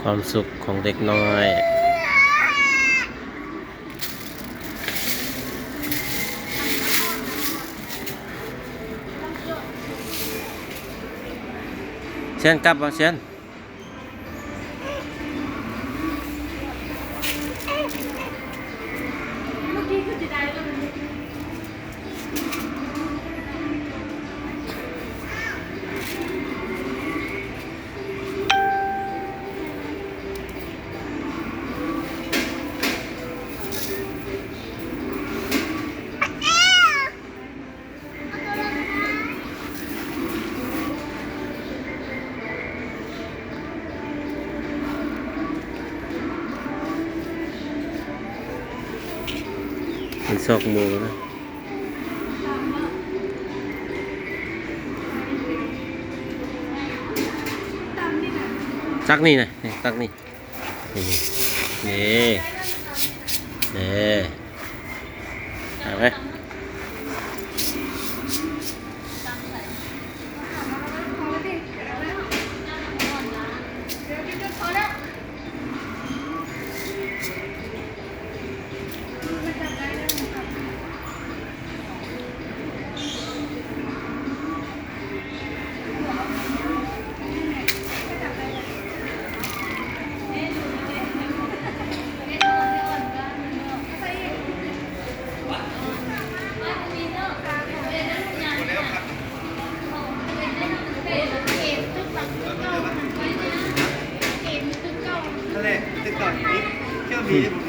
ความสุขของเด็กน้อยเช่นกลับบ่เช่นเป็นซอกหมูนะตักนี่นะนี่ตักนี่นี่นี่นี่เอาไหมนั่นแหละตึกก่อนนี้เชื่อมี